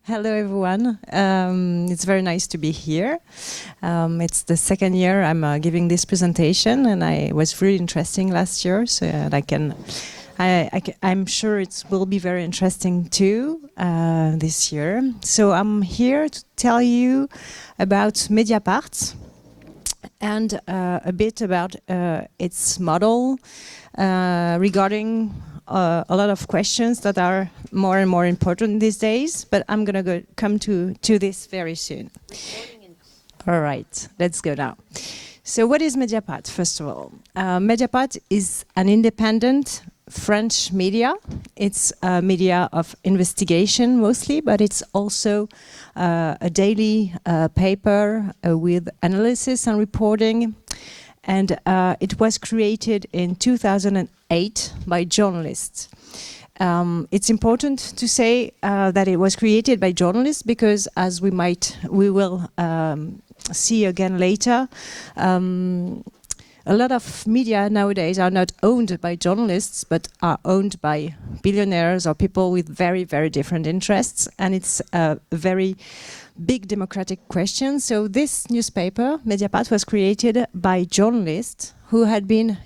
Hello, everyone. It's very nice to be here. It's the second year I'm giving this presentation, and it was really interesting last year. So I'm sure it will be very interesting too this year. So I'm here to tell you about Mediapart and a bit about its model regarding a lot of questions that are more and more important these days, but I'm going to come to this very soon. All right, let's go now. So what is Mediapart, first of all? Mediapart is an independent French media. It's a media of investigation mostly, but it's also a daily paper with analysis and reporting. And it was created in 2008 by journalists. It's important to say that it was created by journalists because, as we will see again later, a lot of media nowadays are not owned by journalists, but are owned by billionaires or people with very, very different interests. And it's a very big democratic question. So this newspaper, Mediapart, was created by journalists who had been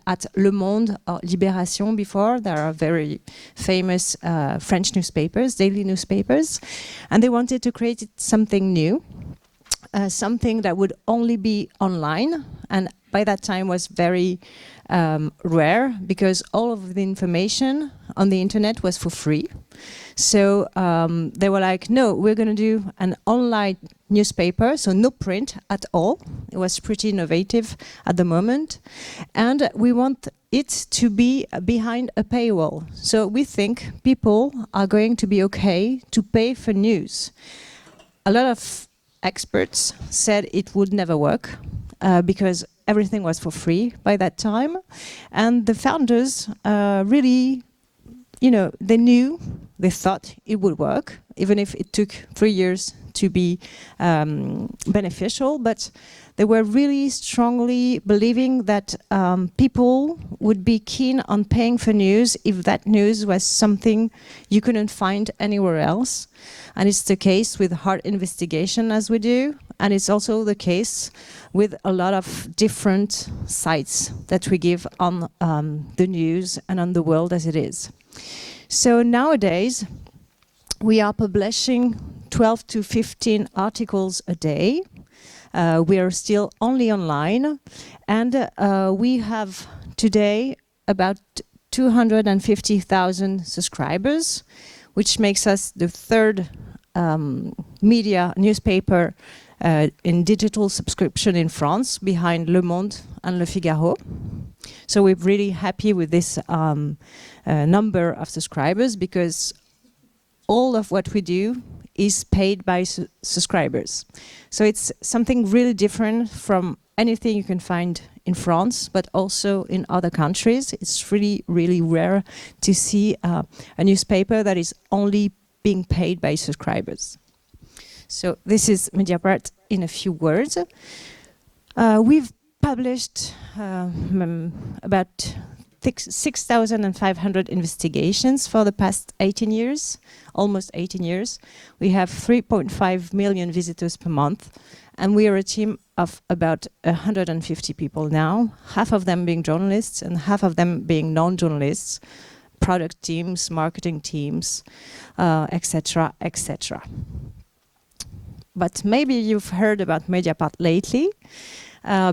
at Le Monde or Libération before. There are very famous French newspapers, daily newspapers. And they wanted to create something new, something that would only be online. And by that time was very rare because all of the information on the internet was for free. So they were like, no, we're going to do an online newspaper, so no print at all. It was pretty innovative at the moment. And we want it to be behind a paywall. So we think people are going to be okay to pay for news. A lot of experts said it would never work because everything was for free by that time. And the founders really, they thought it would work, even if it took 3 years to be beneficial. But they were really strongly believing that people would be keen on paying for news if that news was something you couldn't find anywhere else. And it's the case with hard investigation as we do. And it's also the case with a lot of different sites that we give on the news and on the world as it is. So nowadays, we are publishing 12 to 15 articles a day. We are still only online. And we have today about 250,000 subscribers, which makes us the third media newspaper in digital subscription in France, behind Le Monde and Le Figaro. So we're really happy with this number of subscribers because all of what we do is paid by subscribers. So it's something really different from anything you can find in France, but also in other countries. It's really, really rare to see a newspaper that is only being paid by subscribers. So this is Mediapart in a few words. We've published about 6,500 investigations for the past 18 years, almost 18 years. We have 3.5 million visitors per month, and we are a team of about 150 people now, half of them being journalists and half of them being non-journalists, product teams, marketing teams, etc., etc. But maybe you've heard about Mediapart lately,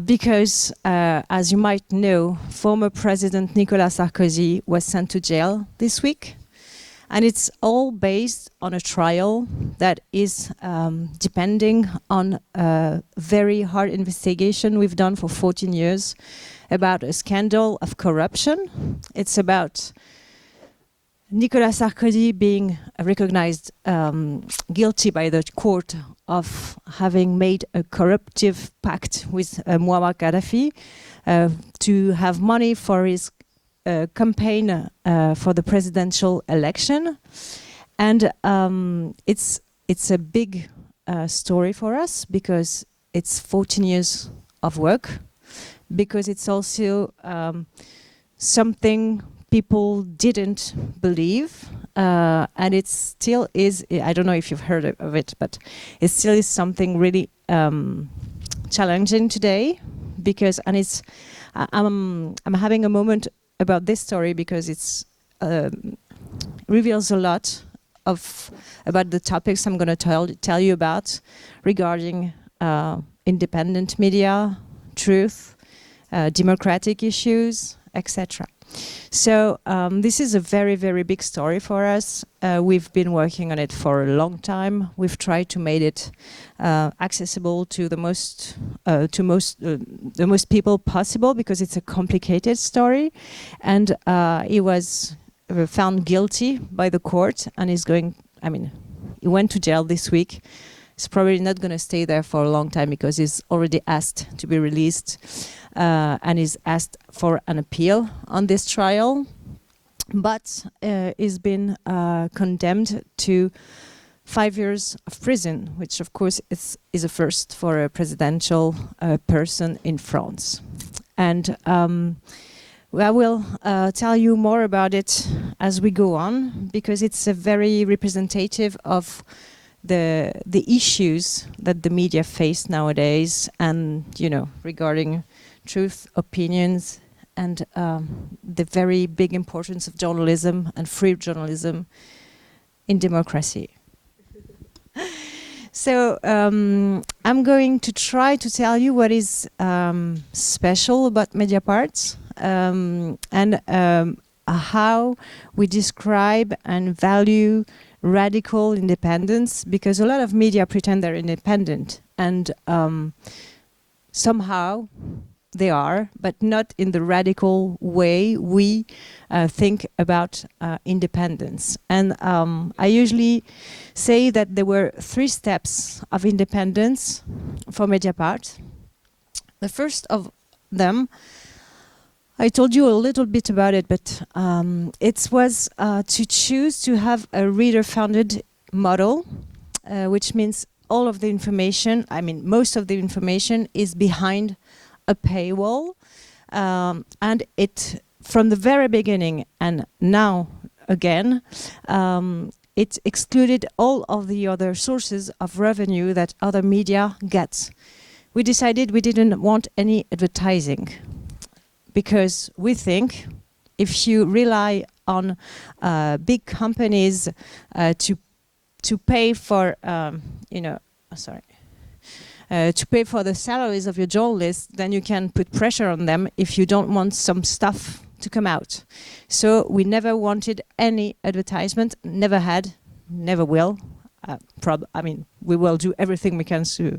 because, as you might know, former President Nicolas Sarkozy was sent to jail this week. And it's all based on a trial that is depending on a very hard investigation we've done for 14 years about a scandal of corruption. It's about Nicolas Sarkozy being recognized guilty by the court of having made a corruptive pact with Muammar Gaddafi to have money for his campaign for the presidential election. And it's a big story for us because it's 14 years of work, because it's also something people didn't believe, and it still is. I don't know if you've heard of it, but it still is something really challenging today, because I'm having a moment about this story because it's reveals a lot about the topics I'm going to tell you about regarding independent media, truth, democratic issues, etc. So this is a very, very big story for us. We've been working on it for a long time. We've tried to make it accessible to the most people possible, because it's a complicated story. And he was found guilty by the court, and he went to jail this week. He's probably not going to stay there for a long time, because he's already asked to be released, and he's asked for an appeal on this trial. But he's been condemned to 5 years of prison, which of course is a first for a presidential person in France. And I will tell you more about it as we go on, because it's a very representative of the issues that the media face nowadays, and regarding truth, opinions, and the very big importance of journalism and free journalism in democracy. So I'm going to try to tell you what is special about Mediapart, and how we describe and value radical independence, because a lot of media pretend they're independent, and somehow they are, but not in the radical way we think about independence. And I usually say that there were 3 steps of independence for Mediapart. The first of them, I told you a little bit about it, but it was to choose to have a reader-funded model, which means all of the information, most of the information is behind a paywall, and it, from the very beginning and now again, it excluded all of the other sources of revenue that other media gets. We decided we didn't want any advertising, because we think if you rely on big companies to pay for, to pay for the salaries of your journalists, then you can put pressure on them if you don't want some stuff to come out. So we never wanted any advertisement, never had, never will. We will do everything we can so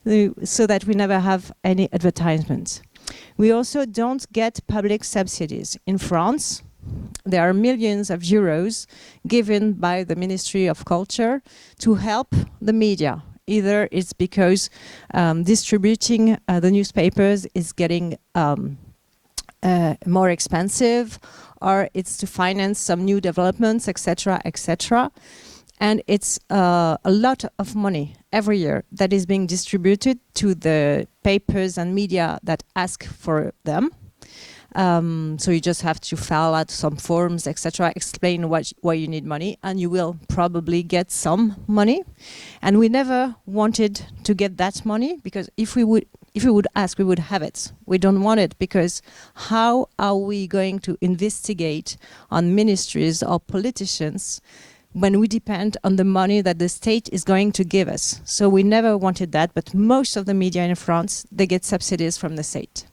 that we never have any advertisements. We also don't get public subsidies. In France, there are millions of euros given by the Ministry of Culture to help the media. Either it's because distributing the newspapers is getting more expensive, or it's to finance some new developments, etc., etc. And it's a lot of money every year that is being distributed to the papers and media that ask for them. So you just have to fill out some forms, etc., explain why you need money, and you will probably get some money. And we never wanted to get that money, because if we would ask, we would have it. We don't want it, because how are we going to investigate on ministries or politicians when we depend on the money that the state is going to give us? So we never wanted that, but most of the media in France, they get subsidies from the state.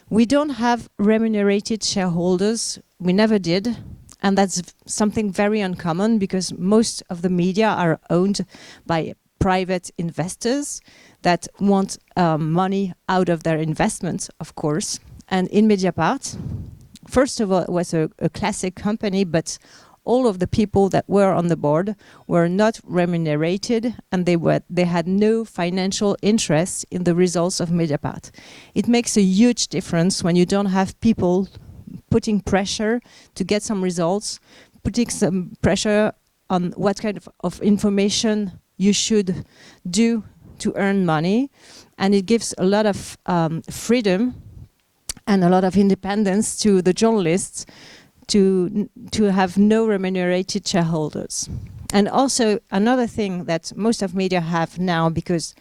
We don't have remunerated shareholders. We never did. And that's something very uncommon, because most of the media are owned by private investors that want money out of their investments, of course. And in Mediapart, first of all, it was a classic company, but all of the people that were on the board were not remunerated, and they had no financial interest in the results of Mediapart. It makes a huge difference when you don't have people putting pressure to get some results, putting some pressure on what kind of information you should do to earn money. And it gives a lot of freedom and a lot of independence to the journalists to have no remunerated shareholders. And also another thing that most of media have now, because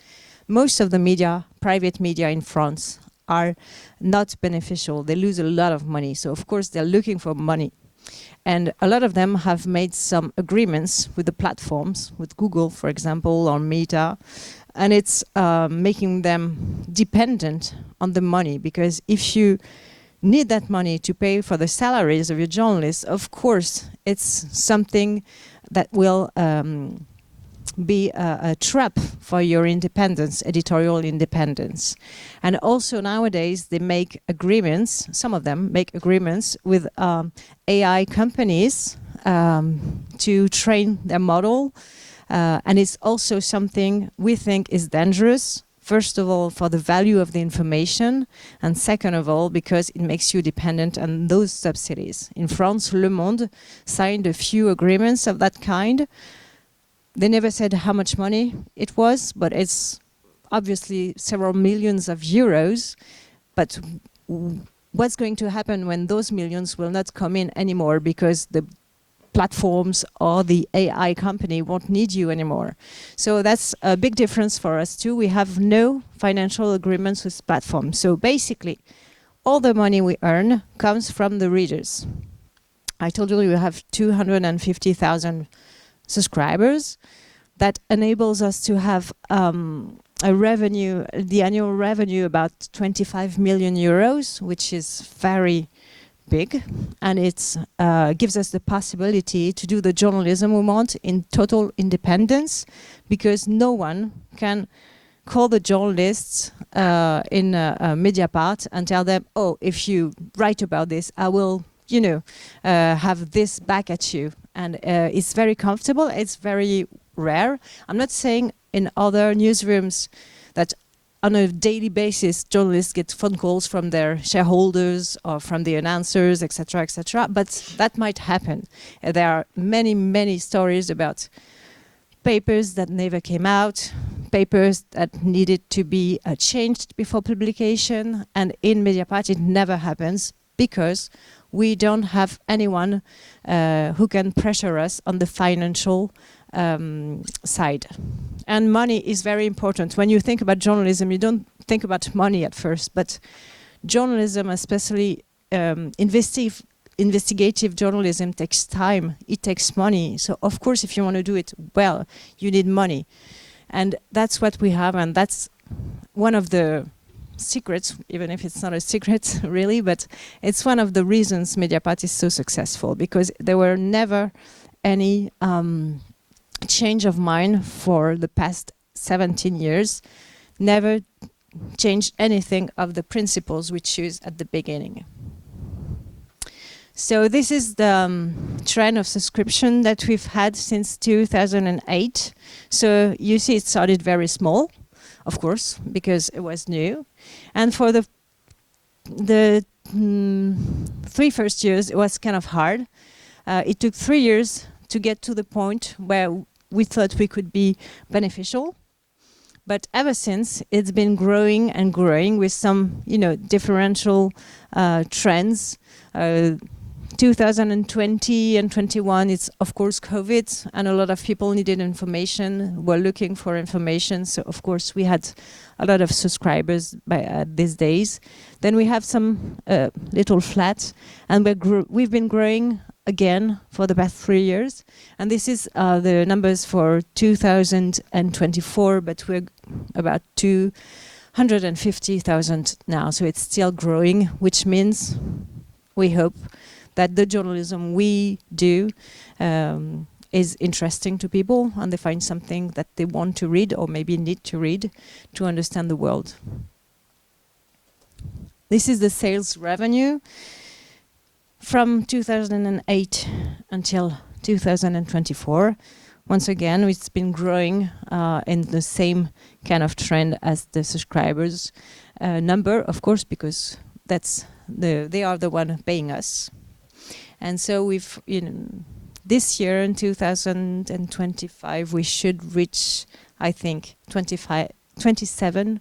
most of the media, private media in France, are not beneficial. They lose a lot of money. So of course they're looking for money. And a lot of them have made some agreements with the platforms, with Google, for example, or Meta. And it's making them dependent on the money, because if you need that money to pay for the salaries of your journalists, of course, it's something that will be a trap for your independence, editorial independence. And also nowadays they make agreements, some of them make agreements with AI companies to train their model. And it's also something we think is dangerous. First of all, for the value of the information, and second of all, because it makes you dependent on those subsidies. In France, Le Monde signed a few agreements of that kind. They never said how much money it was, but it's obviously several millions of euros. But what's going to happen when those millions will not come in anymore, because the platforms or the AI company won't need you anymore? So that's a big difference for us too. We have no financial agreements with platforms. So basically, all the money we earn comes from the readers. I told you we have 250,000 subscribers. That enables us to have a revenue, the annual revenue, about 25 million euros, which is very big, and it gives us the possibility to do the journalism we want in total independence, because no one can call the journalists in Mediapart and tell them, oh, if you write about this, I will, you know, have this back at you. And it's very comfortable, it's very rare. I'm not saying in other newsrooms that on a daily basis, journalists get phone calls from their shareholders or from the announcers, etc., but that might happen. There are many, many stories about papers that never came out, papers that needed to be changed before publication, and in Mediapart it never happens, because we don't have anyone who can pressure us on the financial side. And money is very important. When you think about journalism, you don't think about money at first, but journalism, especially investigative journalism, takes time, it takes money. So of course, if you want to do it well, you need money. And that's what we have, and that's one of the secrets, even if it's not a secret really, but it's one of the reasons Mediapart is so successful, because there were never any change of mind for the past 17 years, never changed anything of the principles we choose at the beginning. So this is the trend of subscription that we've had since 2008. So you see it started very small, of course, because it was new. And for the 3 first years, it was kind of hard. It took 3 years to get to the point where we thought we could be beneficial. But ever since, it's been growing and growing with some, you know, differential trends. 2020 and 21, it's of course COVID, and a lot of people needed information, were looking for information. So of course we had a lot of subscribers by these days. Then we have some little flat, and we've been growing again for the past 3 years. And this is the numbers for 2024, but we're about 250,000 now. So it's still growing, which means we hope that the journalism we do is interesting to people, and they find something that they want to read or maybe need to read to understand the world. This is the sales revenue from 2008 until 2024. Once again, it's been growing in the same kind of trend as the subscribers number, of course, because that's they are the one paying us. And so we've, you know, this year in 2025, we should reach, I think, 27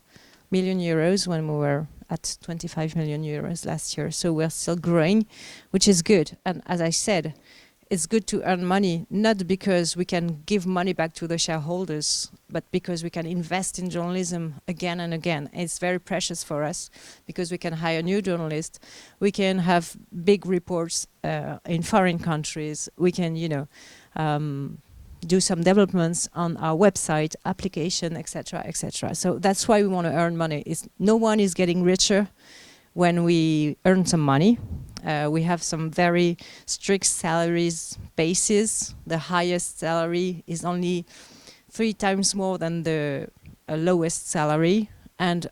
million euros when we were at 25 million euros last year. So we're still growing, which is good. And as I said, it's good to earn money, not because we can give money back to the shareholders, but because we can invest in journalism again and again. It's very precious for us because we can hire new journalists. We can have big reports in foreign countries. We can, do some developments on our website, application, etc., etc. So that's why we want to earn money. No one is getting richer when we earn some money. We have some very strict salaries basis. The highest salary is only 3 times more than the lowest salary. And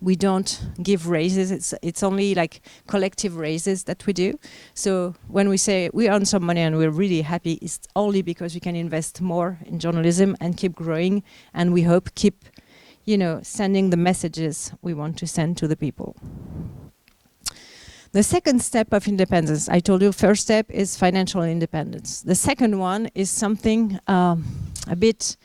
we don't give raises. It's only like collective raises that we do. So when we say we earn some money and we're really happy, it's only because we can invest more in journalism and keep growing. And we hope keep, sending the messages we want to send to the people. The second step of independence, I told you, first step is financial independence. The second one is something a bit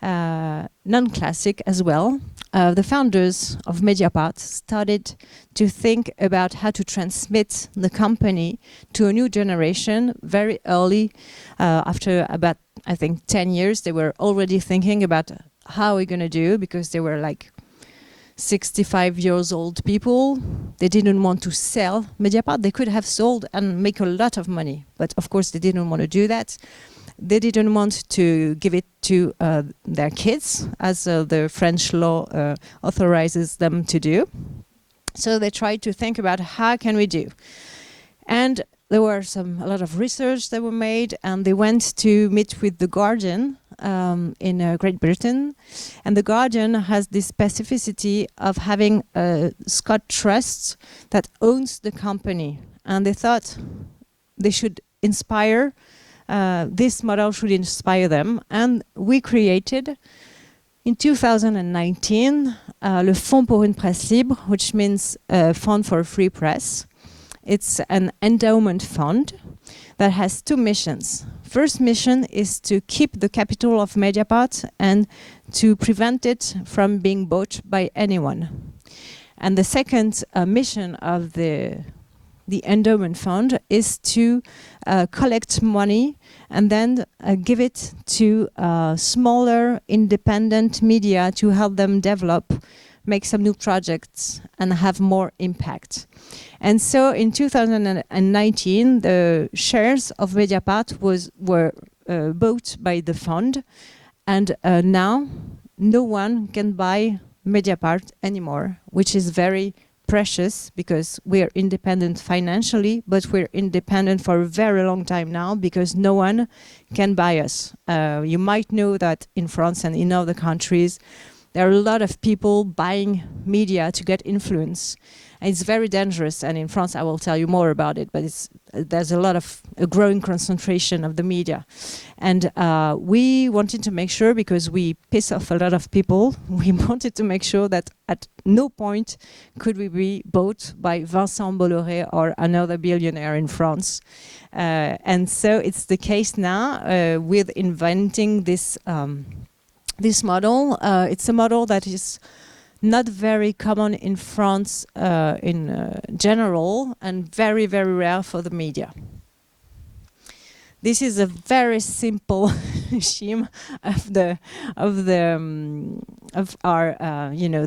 non-classic as well. The founders of Mediapart started to think about how to transmit the company to a new generation very early. After about, I think, 10 years, they were already thinking about how we're going to do, because they were like 65 years old people. They didn't want to sell Mediapart. They could have sold and make a lot of money, but of course they didn't want to do that. They didn't want to give it to their kids, as the French law authorizes them to do. So they tried to think about how can we do. And there were a lot of research that were made, and they went to meet with The Guardian in Great Britain. And The Guardian has this specificity of having a Scott Trust that owns the company. And they thought they should inspire, this model should inspire them. And we created, in 2019, le Fonds pour une presse libre, which means Fund for a Free Press. It's an endowment fund that has 2 missions. First mission is to keep the capital of Mediapart and to prevent it from being bought by anyone. And the second mission of the endowment fund is to collect money and then give it to smaller independent media to help them develop, make some new projects and have more impact. And so in 2019, the shares of Mediapart were bought by the fund, and now no one can buy Mediapart anymore, which is very precious because we're independent financially, but we're independent for a very long time now because no one can buy us. You might know that in France and in other countries, there are a lot of people buying media to get influence. And it's very dangerous, and in France I will tell you more about it, but there's a growing concentration of the media. And we wanted to make sure, because we piss off a lot of people, we wanted to make sure that at no point could we be bought by Vincent Bolloré or another billionaire in France. And so it's the case now with inventing this model. It's a model that is not very common in France in general, and very, very rare for the media. This is a very simple scheme of our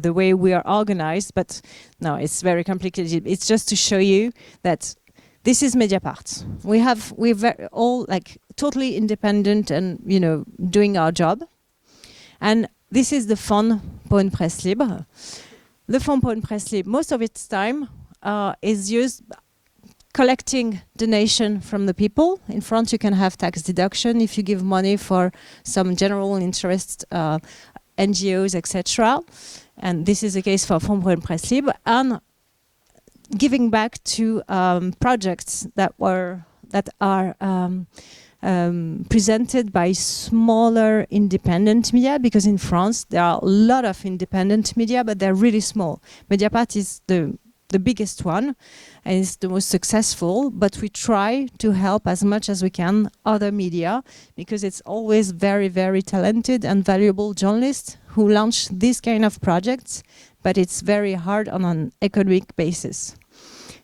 the way we are organized, but no, it's very complicated. It's just to show you that this is Mediapart. We're all like totally independent and doing our job. And this is the Fonds pour une presse libre. The Fonds pour une presse libre, most of its time is used collecting donation from the people. In France, you can have tax deduction if you give money for some general interest NGOs, etc. And this is the case for Fonds pour une presse libre. And giving back to projects that are presented by smaller independent media, because in France there are a lot of independent media, but they're really small. Mediapart is the the biggest one and it's the most successful, but we try to help as much as we can other media, because it's always very, very talented and valuable journalists who launch this kind of projects, but it's very hard on an economic basis.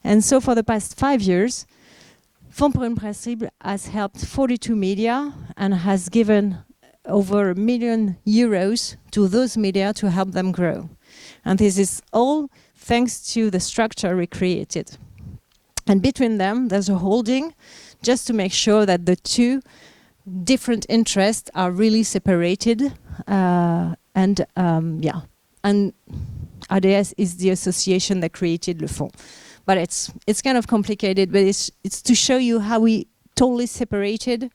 And so for the past 5 years, Fonds pour une Presse Libre has helped 42 media and has given over €1 million to those media to help them grow. And this is all thanks to the structure we created. And between them, there's a holding just to make sure that the two different interests are really separated. And ADS is the association that created Le Fonds. But it's kind of complicated, but it's to show you how we totally separated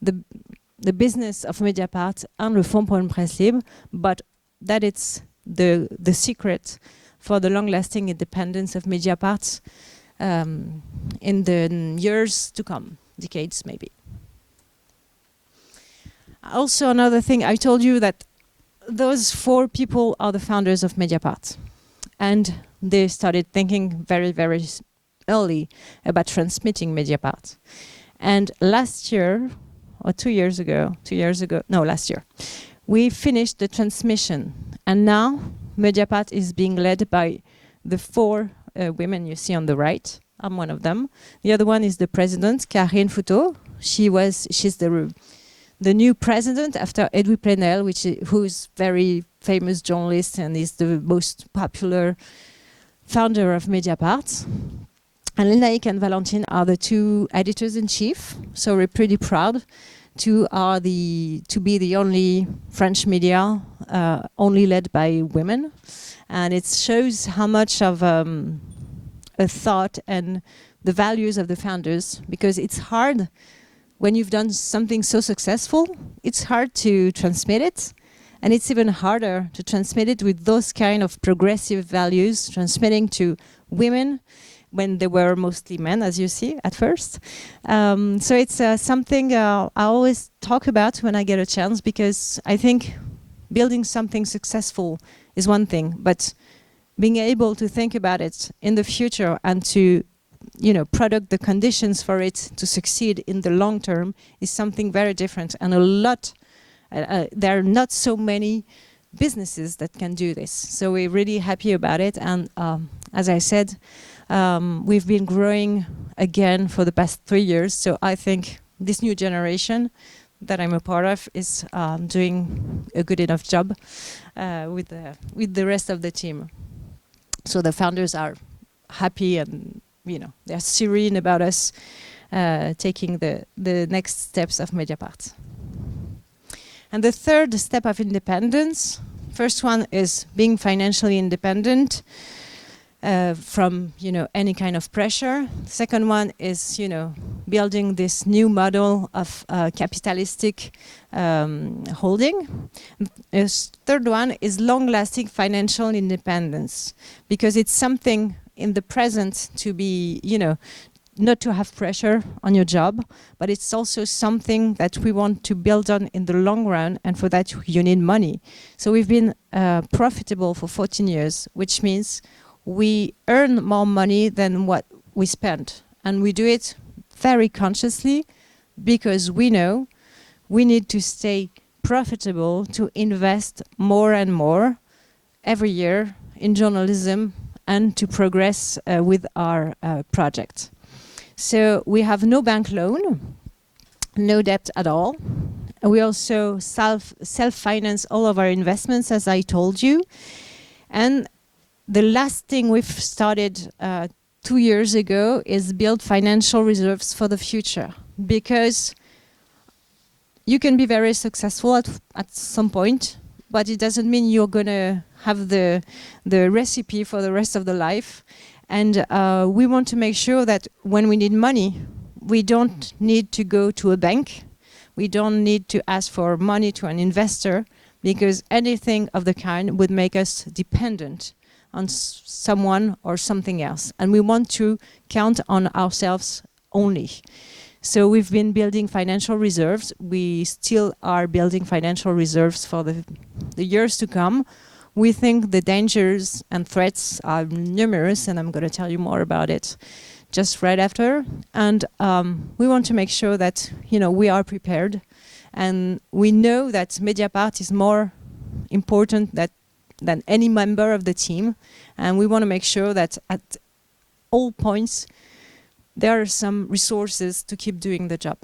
the business of Mediapart and Le Fonds pour une Presse Libre, but that it's the secret for the long-lasting independence of Mediapart in the years to come, decades maybe. Also, another thing, I told you that those 4 people are the founders of Mediapart. And they started thinking very, very early about transmitting Mediapart. And last year, or 2 years ago, last year, we finished the transmission. And now Mediapart is being led by the 4 women you see on the right. I'm one of them. The other one is the president, Karine Fouteau. She's the new president after Edoui Plenel, who's very famous journalist and is the most popular founder of Mediapart. And Lénaïque and Valentine are the 2 editors-in-chief, so we're pretty proud to be the only French media only led by women. And it shows how much of a thought and the values of the founders, because it's hard when you've done something so successful, it's hard to transmit it. And it's even harder to transmit it with those kind of progressive values, transmitting to women when they were mostly men, as you see at first. So it's something I always talk about when I get a chance, because I think building something successful is one thing, but being able to think about it in the future and to product the conditions for it to succeed in the long term is something very different, and there are not so many businesses that can do this. So we're really happy about it. And as I said, we've been growing again for the past 3 years. So I think this new generation that I'm a part of is doing a good enough job with the rest of the team. So the founders are happy, and they're serene about us taking the next steps of Mediapart. And the third step of independence, first one is being financially independent from any kind of pressure. Second one is building this new model of capitalistic holding. Third one is long-lasting financial independence, because it's something in the present to be not to have pressure on your job, but it's also something that we want to build on in the long run, and for that you need money. So we've been profitable for 14 years, which means we earn more money than what we spend. And we do it very consciously, because we know we need to stay profitable to invest more and more every year in journalism and to progress with our project. So we have no bank loan, no debt at all. We also self-finance all of our investments, as I told you. And the last thing we've started 2 years ago is build financial reserves for the future, because you can be very successful at some point, but it doesn't mean you're going to have the recipe for the rest of the life. And we want to make sure that when we need money, we don't need to go to a bank. We don't need to ask for money to an investor, because anything of the kind would make us dependent on someone or something else. And we want to count on ourselves only. So we've been building financial reserves. We still are building financial reserves for the years to come. we think the dangers and threats are numerous, and I'm going to tell you more about it just right after. And we want to make sure that, you know, we are prepared, and we know that Mediapart is more important than any member of the team, and we want to make sure that at all points there are some resources to keep doing the job.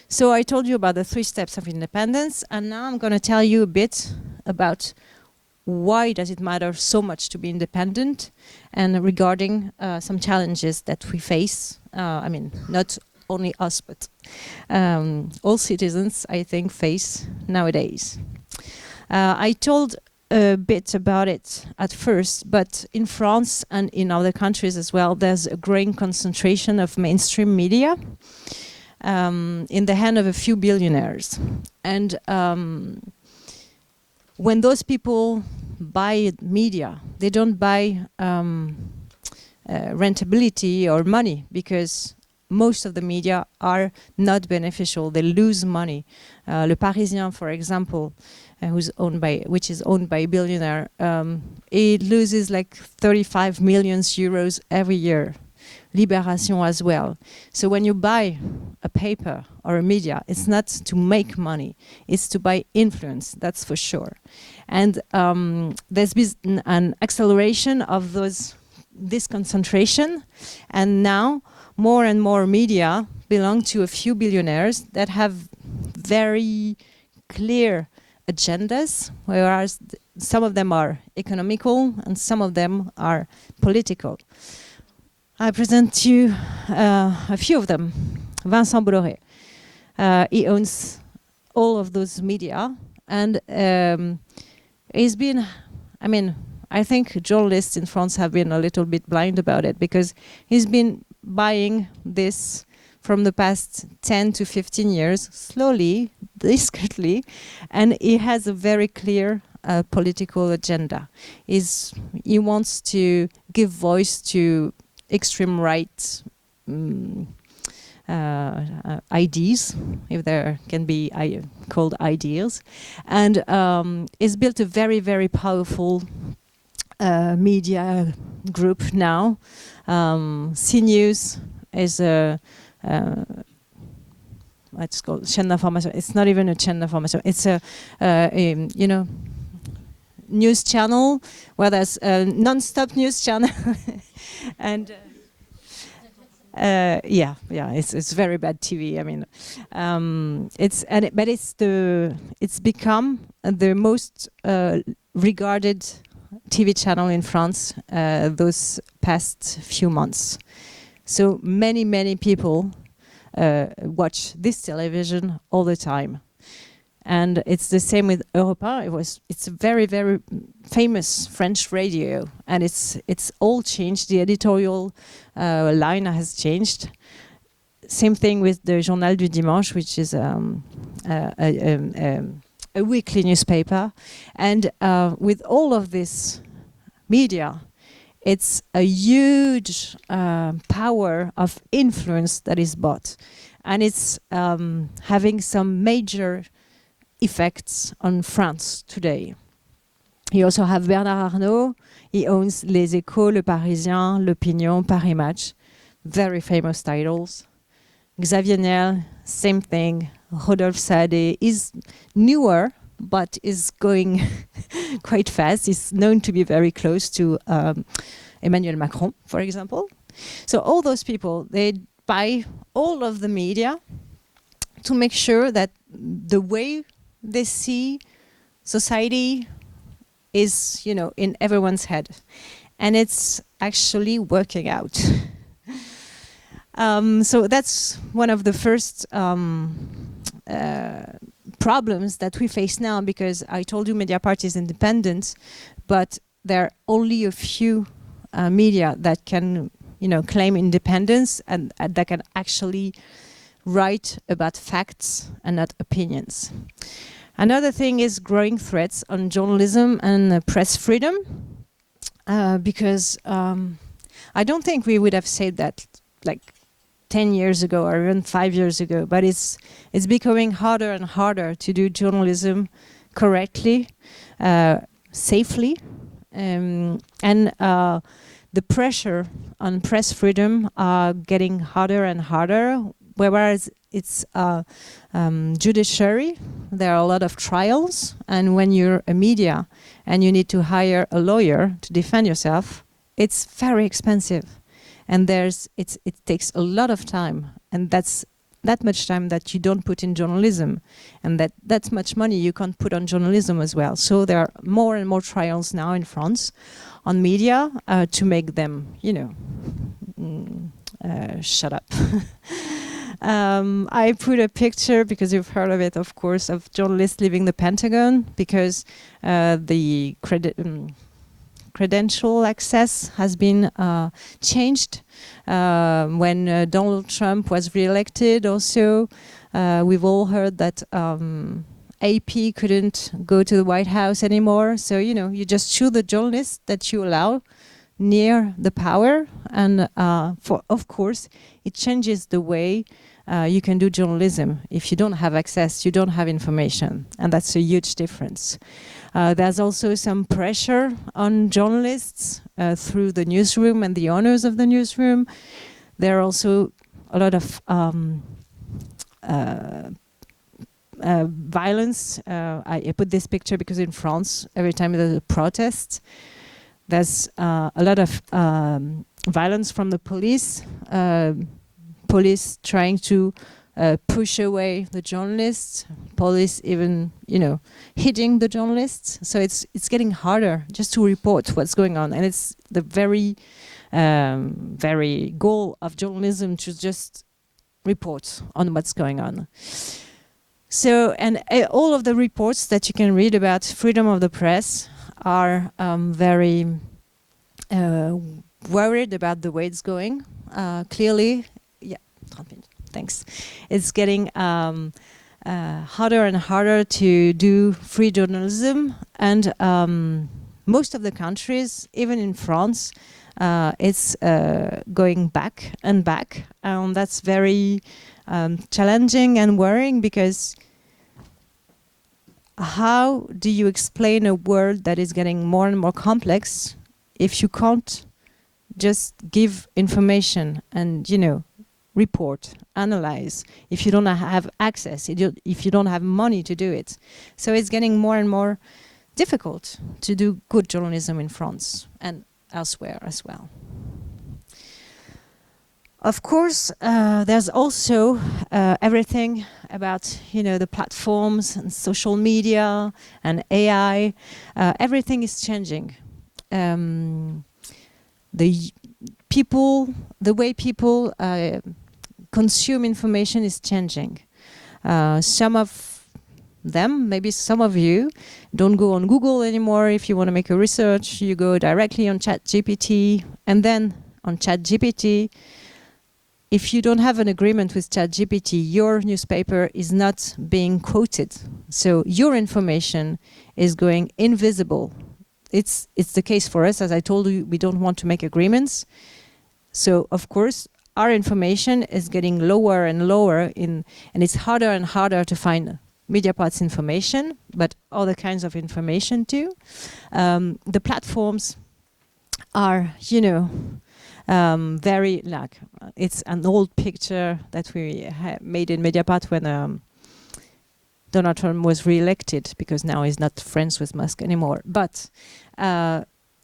So I told you about the 3 steps of independence, and now I'm going to tell you a bit about why does it matter so much to be independent, and regarding some challenges that we face. I mean, not only us, but all citizens, I think, face nowadays. I told a bit about it at first, but in France and in other countries as well, there's a growing concentration of mainstream media in the hand of a few billionaires. And when those people buy media, they don't buy rentability or money, because most of the media are not beneficial. They lose money. Le Parisien, for example, which is owned by a billionaire, it loses like 35 million euros every year. Libération as well. So when you buy a paper or a media, it's not to make money, it's to buy influence, that's for sure. And there's been an acceleration of this concentration, and now more and more media belong to a few billionaires that have very clear agendas, whereas some of them are economical and some of them are political. I present to you a few of them. Vincent Bolloré. He owns all of those media, and he's been, I mean, I think journalists in France have been a little bit blind about it, because he's been buying this from the past 10 to 15 years, slowly, discreetly, and he has a very clear political agenda. He wants to give voice to extreme right ideas, if there can be called ideas, and it's built a very, very powerful media group now. CNews is a what's called chaîne d'information. It's not even a chaîne d'information. It's a you know, news channel where there's a non-stop news channel, and it's very bad TV. I mean, it's become the most regarded TV channel in France those past few months. So many people watch this television all the time. And it's the same with Europe 1. It's a very, very famous French radio, and it's all changed. The editorial line has changed. Same thing with the Journal du Dimanche, which is a weekly newspaper. And with all of this media, it's a huge power of influence that is bought, and it's having some major effects on France today. You also have Bernard Arnault. He owns Les Échos, Le Parisien, L'Opinion, Paris Match. Very famous titles. Xavier Niel, same thing. Rodolphe Saadé is newer, but is going quite fast. He's known to be very close to Emmanuel Macron, for example. So all those people, they buy all of the media to make sure that the way they see society is, you know, in everyone's head. And it's actually working out. So that's one of the first problems that we face now, because I told you Mediapart is independent, but there are only a few media that can, you know, claim independence and that can actually write about facts and not opinions. Another thing is growing threats on journalism and press freedom, because I don't think we would have said that like 10 years ago or even 5 years ago, but it's becoming harder and harder to do journalism correctly, safely, and the pressure on press freedom are getting harder and harder, whereas it's judiciary. There are a lot of trials, and when you're a media and you need to hire a lawyer to defend yourself, it's very expensive, and it takes a lot of time, and that's that much time that you don't put in journalism, and that's much money you can't put on journalism as well. So there are more and more trials now in France on media to make them, you know, shut up. I put a picture, because you've heard of it, of course, of journalists leaving the Pentagon because the credential access has been changed when Donald Trump was re-elected. Also, we've all heard that AP couldn't go to the White House anymore. So, you know, you just choose the journalists that you allow near the power, and of course, it changes the way you can do journalism. If you don't have access, you don't have information, and that's a huge difference. There's also some pressure on journalists through the newsroom and the owners of the newsroom. There are also a lot of violence. I put this picture because in France, every time there's a protest, there's a lot of violence from the police. Police trying to push away the journalists. Police even, you know, hitting the journalists. So it's getting harder just to report what's going on, and it's the very goal of journalism to just report on what's going on. So, and all of the reports that you can read about freedom of the press are very worried about the way it's going. Clearly, yeah, thanks. It's getting harder and harder to do free journalism, and most of the countries, even in France, it's going back and back. That's very challenging and worrying, because how do you explain a world that is getting more and more complex if you can't just give information and, you know, report, analyze, if you don't have access, if you don't have money to do it? So it's getting more and more difficult to do good journalism in France and elsewhere as well. Of course, there's also everything about, you know, the platforms and social media and AI. Everything is changing. The way people consume information is changing. Some of them, maybe some of you, don't go on Google anymore. If you want to make a research, you go directly on ChatGPT, and then on ChatGPT, if you don't have an agreement with ChatGPT, your newspaper is not being quoted. So your information is going invisible. It's the case for us. As I told you, we don't want to make agreements. So of course, our information is getting lower and lower, and it's harder and harder to find Mediapart's information, but other kinds of information too. The platforms are, you know, very, like, it's an old picture that we made in Mediapart when Donald Trump was re-elected, because now he's not friends with Musk anymore. But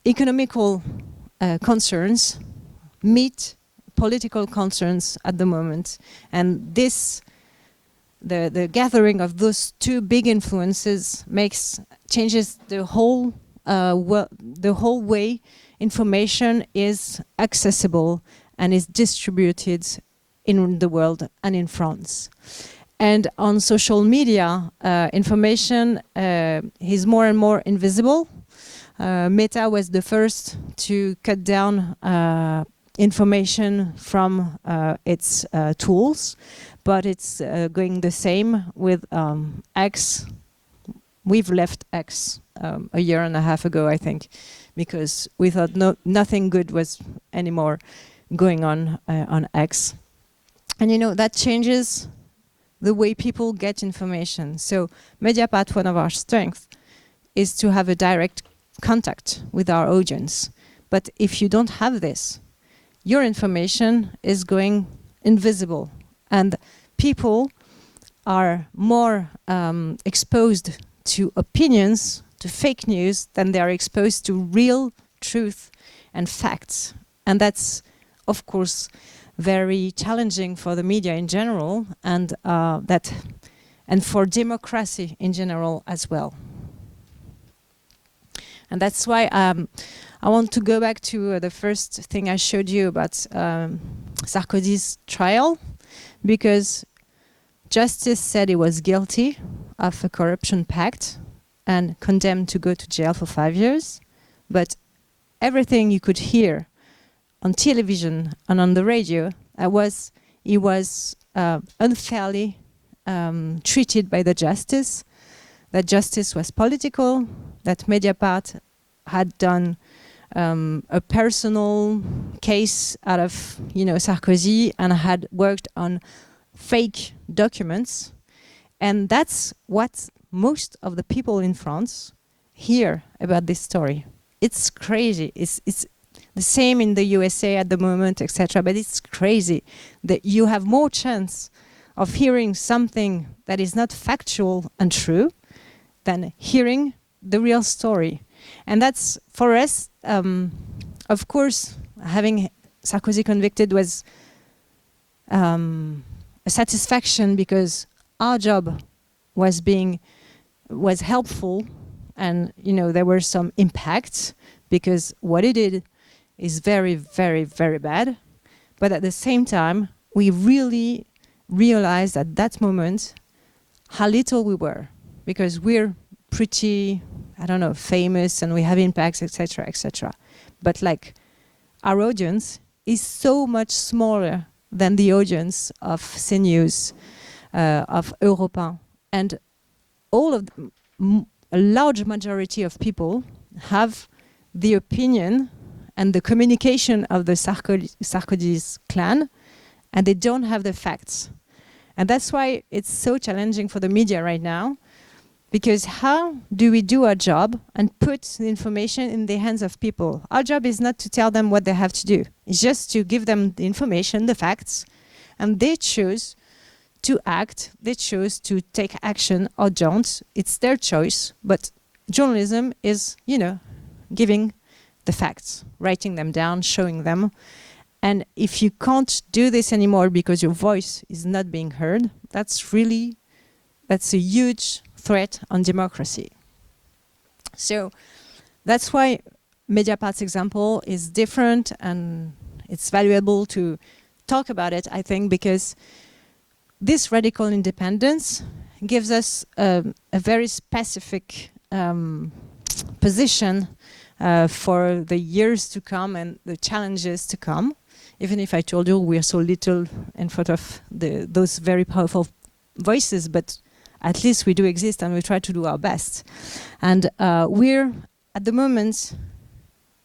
economical concerns meet political concerns at the moment, and this, the gathering of those two big influences changes the whole way information is accessible and is distributed in the world and in France. And on social media, information is more and more invisible. Meta was the first to cut down information from its tools, but it's going the same with X. We've left X a year and a half ago, I think, because we thought nothing good was anymore going on X. And you know, that changes the way people get information. So Mediapart, one of our strengths, is to have a direct contact with our audience. But if you don't have this, your information is going invisible. And people are more exposed to opinions, to fake news, than they are exposed to real truth and facts. And that's, of course, very challenging for the media in general, and for democracy in general as well. And that's why I want to go back to the first thing I showed you about Sarkozy's trial, because justice said he was guilty of a corruption pact and condemned to go to jail for 5 years. But everything you could hear on television and on the radio, he was unfairly treated by the justice, that justice was political, that Mediapart had done a personal case out of Sarkozy and had worked on fake documents. And that's what most of the people in France hear about this story. It's crazy. It's the same in the USA at the moment, etc. But it's crazy that you have more chance of hearing something that is not factual and true than hearing the real story. And that's, for us, of course, having Sarkozy convicted was a satisfaction, because our job was helpful, and there were some impacts, because what he did is very, very, very bad. But at the same time, we really realized at that moment how little we were, because we're pretty, I don't know, famous and we have impacts, etc., etc. But like, our audience is so much smaller than the audience of CNews, of Europe 1. And all of a large majority of people have the opinion and the communication of the Sarkozy's clan, and they don't have the facts. And that's why it's so challenging for the media right now, because how do we do our job and put the information in the hands of people? Our job is not to tell them what they have to do. It's just to give them the information, the facts, and they choose to act, they choose to take action or don't. It's their choice, but journalism is, giving the facts, writing them down, showing them. And if you can't do this anymore because your voice is not being heard, that's a huge threat on democracy. So that's why Mediapart's example is different, and it's valuable to talk about it, I think, because this radical independence gives us a very specific position for the years to come and the challenges to come. Even if I told you we are so little in front of those very powerful voices, but at least we do exist and we try to do our best. And we're, at the moment,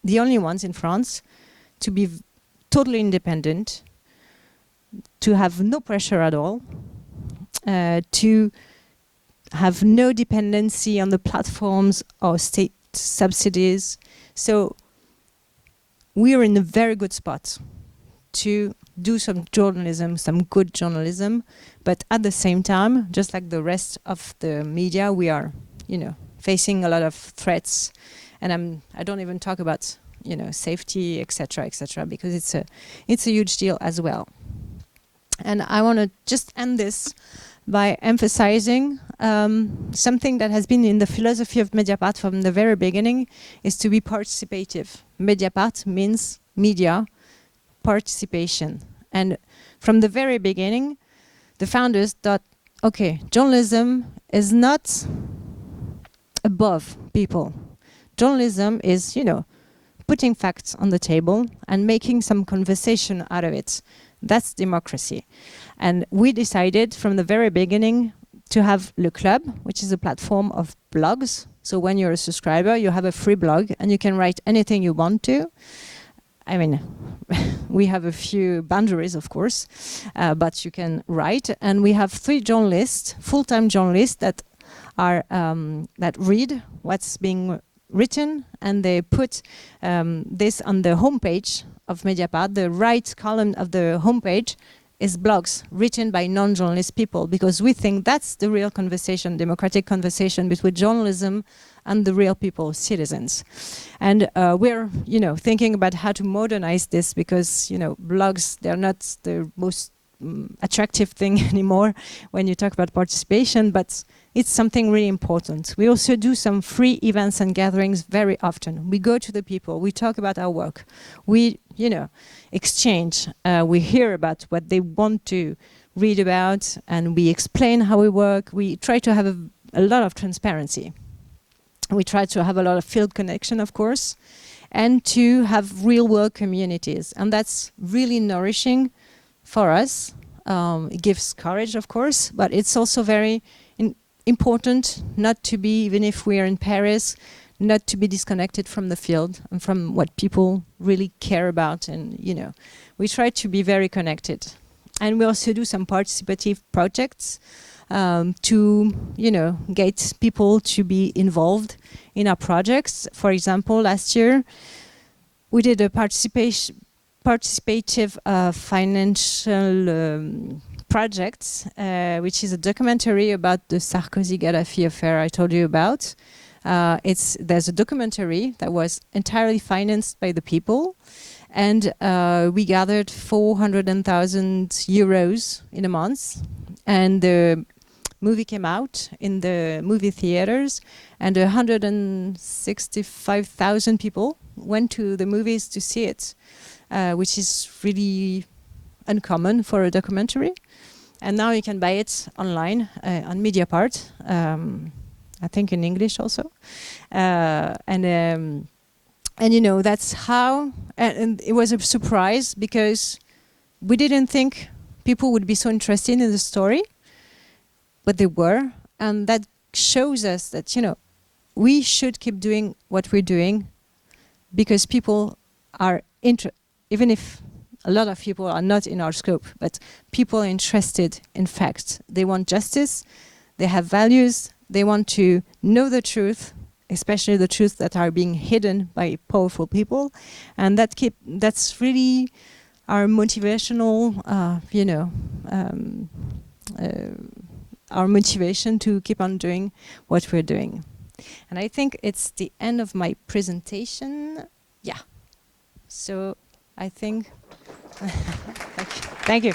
the only ones in France to be totally independent, to have no pressure at all, to have no dependency on the platforms or state subsidies. So we're in a very good spot to do some journalism, some good journalism, but at the same time, just like the rest of the media, we are, facing a lot of threats, and I don't even talk about, safety, etc., because it's a huge deal as well. And I want to just end this by emphasizing something that has been in the philosophy of Mediapart from the very beginning, is to be participative. Mediapart means media participation. And from the very beginning, the founders thought, okay, journalism is not above people. Journalism is, putting facts on the table and making some conversation out of it. That's democracy. And we decided from the very beginning to have Le Club, which is a platform of blogs. So when you're a subscriber, you have a free blog and you can write anything you want to. I mean, we have a few boundaries, of course, but you can write. And we have 3 journalists, full-time journalists, that are that read what's being written, and they put this on the homepage of Mediapart. The right column of the homepage is blogs written by non-journalist people, because we think that's the real conversation, democratic conversation between journalism and the real people, citizens. And we're, thinking about how to modernize this, because, blogs, they're not the most attractive thing anymore when you talk about participation, but it's something really important. We also do some free events and gatherings very often. We go to the people, we talk about our work, we, exchange, we hear about what they want to read about, and we explain how we work. We try to have a lot of transparency. We try to have a lot of field connection, of course, and to have real work communities. And that's really nourishing for us. It gives courage, of course, but it's also very important not to be, even if we are in Paris, not to be disconnected from the field and from what people really care about. And, we try to be very connected. And we also do some participative projects to, get people to be involved in our projects. For example, last year, we did a participative financial project, which is a documentary about the Sarkozy-Gaddafi affair I told you about. There's a documentary that was entirely financed by the people, and we gathered 400,000 euros in a month, and the movie came out in the movie theaters, and 165,000 people went to the movies to see it, which is really uncommon for a documentary. And now you can buy it online on Mediapart, I think in English also. And that's how, and it was a surprise, because we didn't think people would be so interested in the story, but they were. And that shows us that, we should keep doing what we're doing, because people are even if a lot of people are not in our scope, but people are interested in facts. They want justice, they have values, they want to know the truth, especially the truth that are being hidden by powerful people. And that's really our motivational, our motivation to keep on doing what we're doing. And I think it's the end of my presentation. Yeah. So I think, thank you.